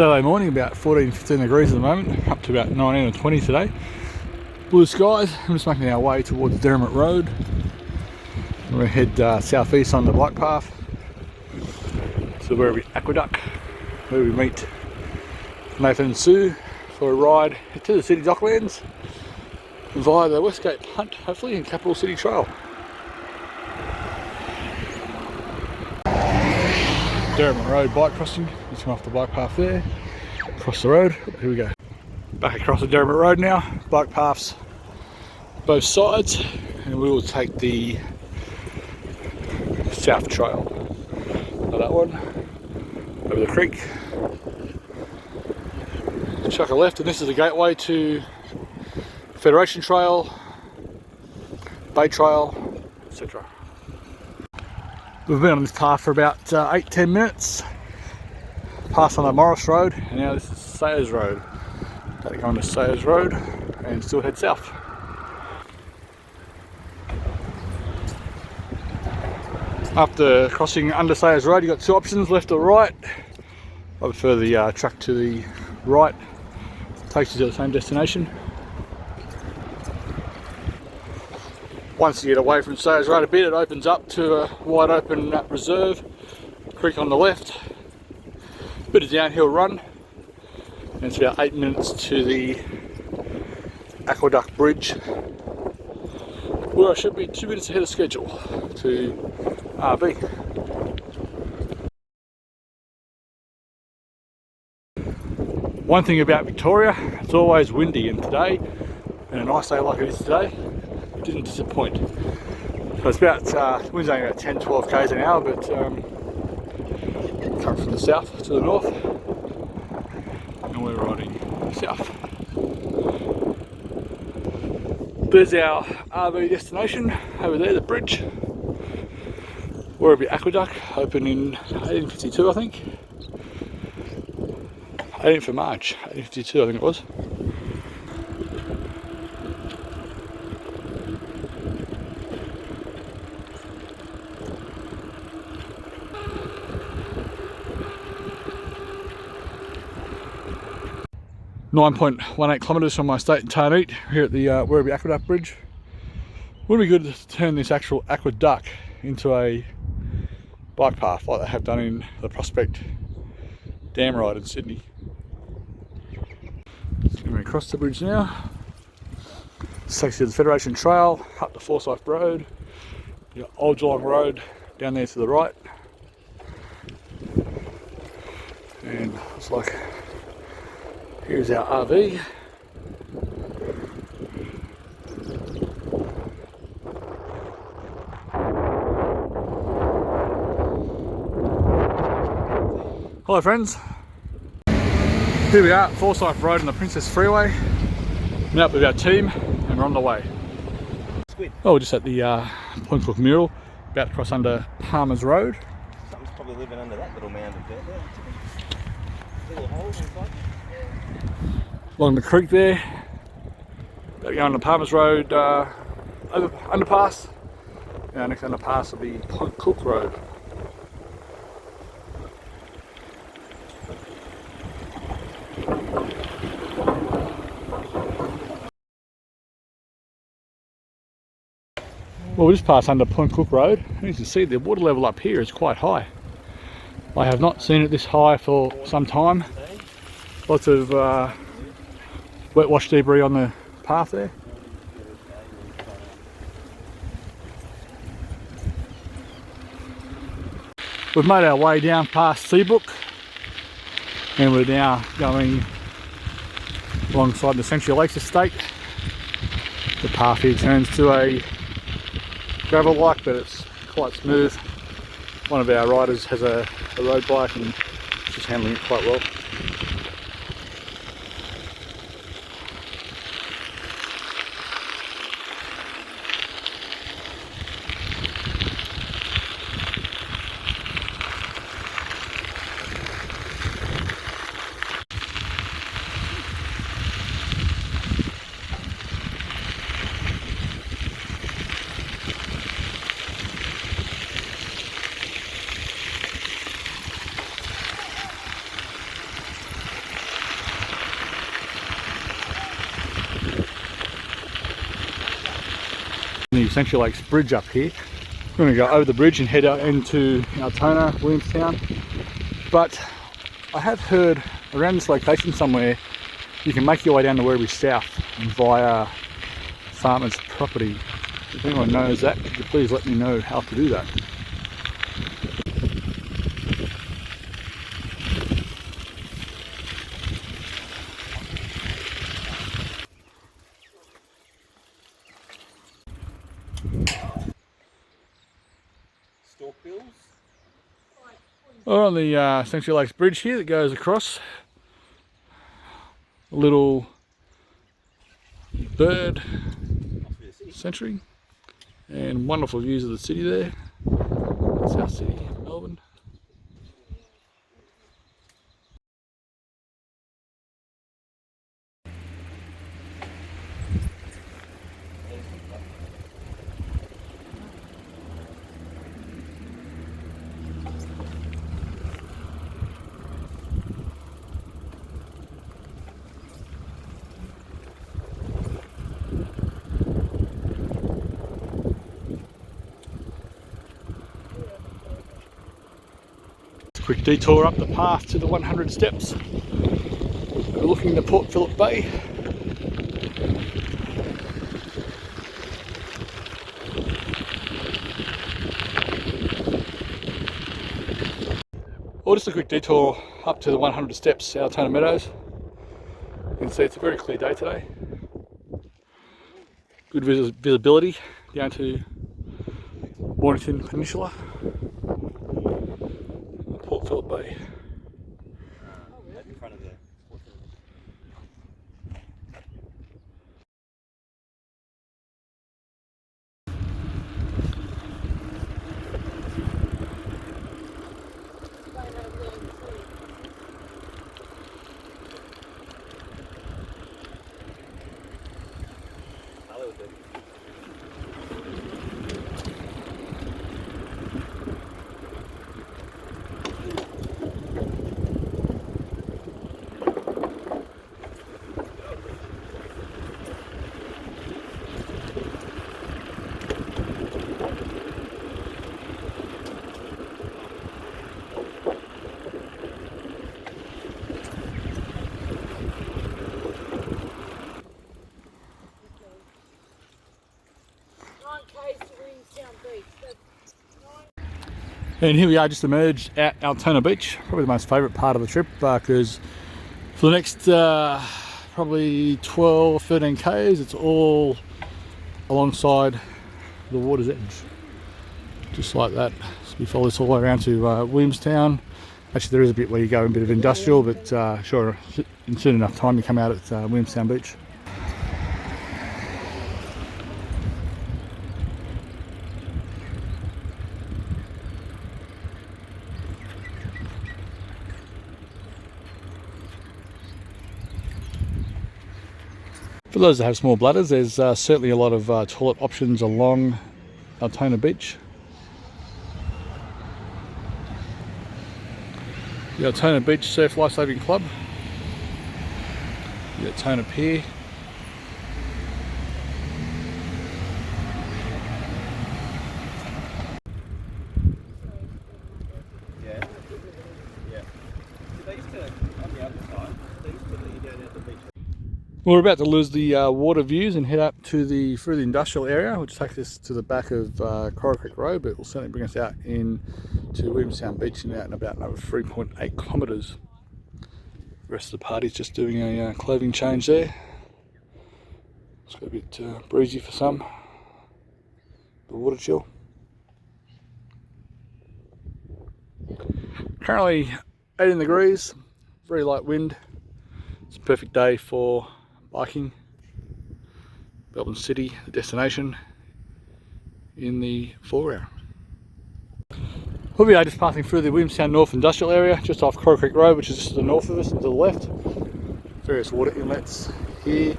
Saturday morning, about 14-15 degrees at the moment, up to about 19 or 20 today. Blue skies. I'm just making our way towards Tarneit Road. We're going to head southeast on the bike path to Werribee Aqueduct, where we meet Nathan and Sue for a ride to the city docklands via the Westgate Punt, hopefully, and Capital City Trail. Tarneit Road bike crossing, just come off the bike path there, across the road. Here we go. Back across the Tarneit Road now, bike paths both sides, and we will take the south trail. So that one, over the creek, chuck a left, and this is the gateway to Federation Trail, Bay Trail, etc. We've been on this path for about 8-10 minutes, passed on the Morris Road, and now this is Sayers Road. Going on to Sayers Road and still head south. After crossing under Sayers Road, you've got two options, left or right. I prefer the track to the right, takes you to the same destination. Once you get away from Sayers Road a bit, it opens up to a wide open reserve, creek on the left, bit of downhill run, and it's about 8 minutes to the Aqueduct Bridge, where I should be 2 minutes ahead of schedule to RV. One thing about Victoria, it's always windy, and today, and a nice day like it is today, it didn't disappoint. So it's about, wind's only about 10-12 k's an hour, but coming from the south to the north, and we're riding south. There's our RV destination over there, the bridge. Werribee Aqueduct, opened in 1852, I think. 18th of March, 1852, I think it was. .18 kilometres from my estate in Tarneit, here at the Werribee Aqueduct Bridge. Would be good to turn this actual aqueduct into a bike path like they have done in the Prospect Dam Ride in Sydney. Coming across the bridge now. This takes you to the Federation Trail, up to Forsyth Road, you got Old Geelong Road down there to the right, and it's like, here's our RV. Hello friends, here we are at Forsyth Road on the Princess Freeway. Met up with our team and we're on the way. Oh, we're just at the Point Cook mural, about to cross under Palmer's Road. Something's probably living under that little mound of dirt there. Little holes inside. Along the creek there, about to go on the Palmer's Road underpass. Our next underpass will be Point Cook Road. Well, we just passed under Point Cook Road, and you can see the water level up here is quite high. I have not seen it this high for some time. Lots of wet wash debris on the path there. We've made our way down past Seabrook, and we're now going alongside the Century Lakes estate. The path here turns to a gravel bike, but it's quite smooth. One of our riders has a road bike and she's handling it quite well. Century Lakes Bridge up here. We're going to go over the bridge and head out into Altona, Williamstown. But I have heard around this location somewhere you can make your way down to Werribee South via farmer's property. If anyone knows that, could you please let me know how to do that? We're on the Century Lakes Bridge here that goes across. A little bird sanctuary and wonderful views of the city there. South City, Melbourne. Quick detour up the path to the 100 steps. We're looking to Port Phillip Bay. Or just a quick detour up to the 100 steps, Altona Meadows. You can see it's a very clear day today. Good visibility down to Mornington Peninsula. Port Phillip Bay. In front of the And here we are, just emerged at Altona Beach, probably the most favourite part of the trip because for the next probably 12, 13 k's, it's all alongside the water's edge, just like that. So we follow this all the way around to Williamstown. Actually, there is a bit where you go a bit of industrial, but sure, in soon enough time you come out at Williamstown Beach. For those that have small bladders, there's certainly a lot of toilet options along Altona Beach. The Altona Beach Surf Lifesaving Club, the Altona Pier, we're about to lose the water views and head up to through the industrial area, which takes us to the back of Coral Creek Road, but it will certainly bring us out into Williamstown Beach in about another 3.8 kilometres. The rest of the party's just doing a clothing change there. It's got a bit breezy for some. The water chill. Currently 18 degrees, very light wind. It's a perfect day for biking. Melbourne City, the destination in the foreground. We are just passing through the Williamstown North Industrial Area, just off Coral Creek Road, which is just to the north of us and to the left. Various water inlets here.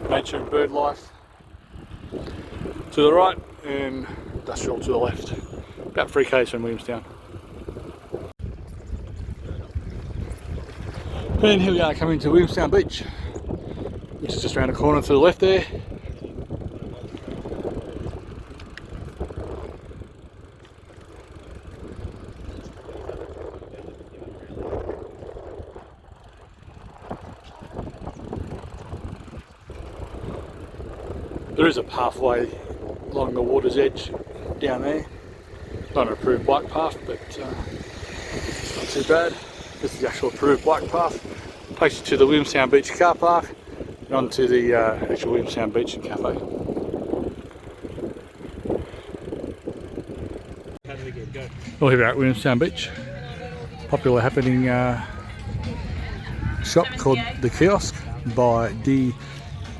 Nature and bird life to the right, and industrial to the left. About 3 k's from Williamstown. And here we are coming to Williamstown Beach. which is just around the corner to the left there. There is a pathway along the water's edge down there. Not an approved bike path, but it's not too bad. This is the actual approved bike path. Takes you to the Williamstown Beach car park and onto the actual Williamstown Beach and Cafe. We're here at Williamstown Beach. Popular happening shop called The Kiosk by D.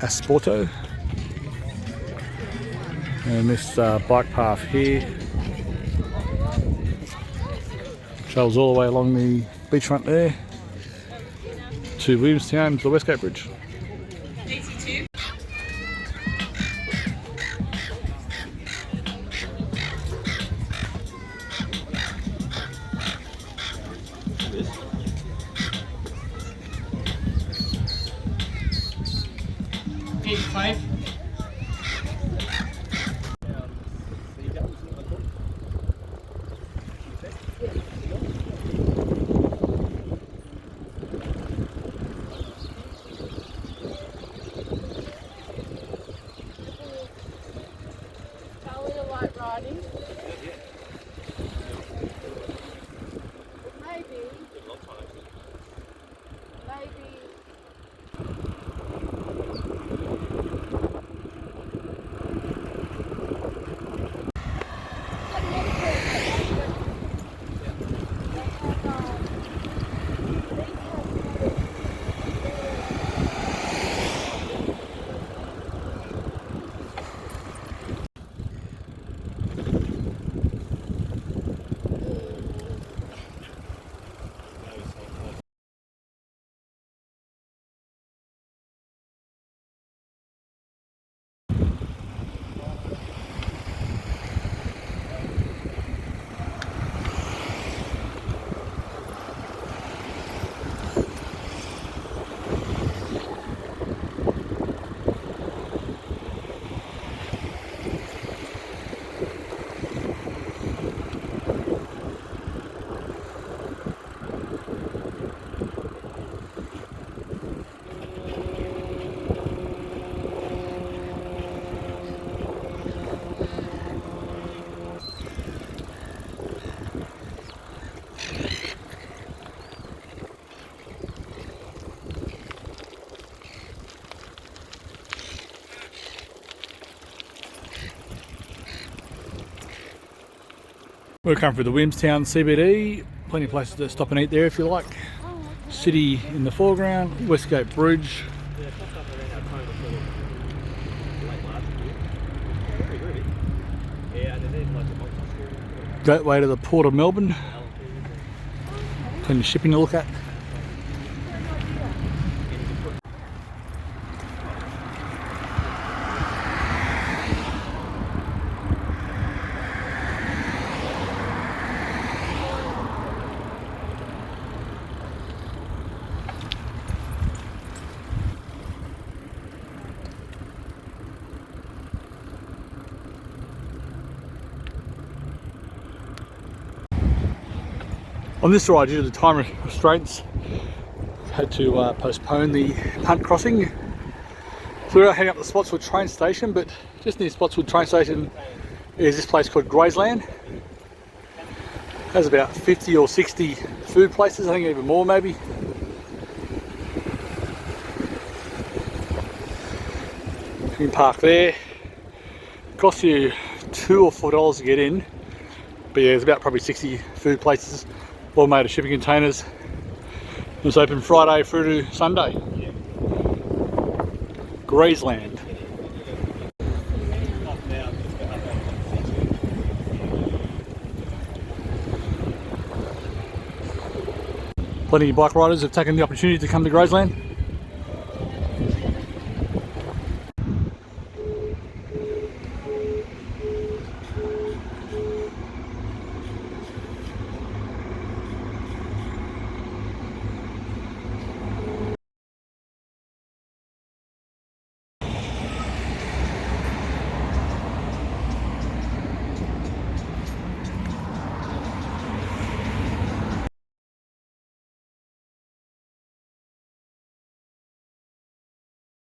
Asporto. And this bike path here travels all the way along the beachfront there to Williamstown to the Westgate Bridge. We'll come through the Williamstown CBD, plenty of places to stop and eat there if you like. City in the foreground, Westgate Bridge. Gateway to the Port of Melbourne. Plenty of shipping to look at. On this ride, due to the time restraints, had to postpone the punt crossing. So we're heading up to the Spotswood train station, but just near Spotswood train station is this place called Graceland. Has about 50 or 60 food places, I think even more maybe. You can park there. It costs you $2 or $4 to get in, but yeah, there's about probably 60 food places, all made of shipping containers. It's open Friday through to Sunday. Graceland. Plenty of bike riders have taken the opportunity to come to Graceland.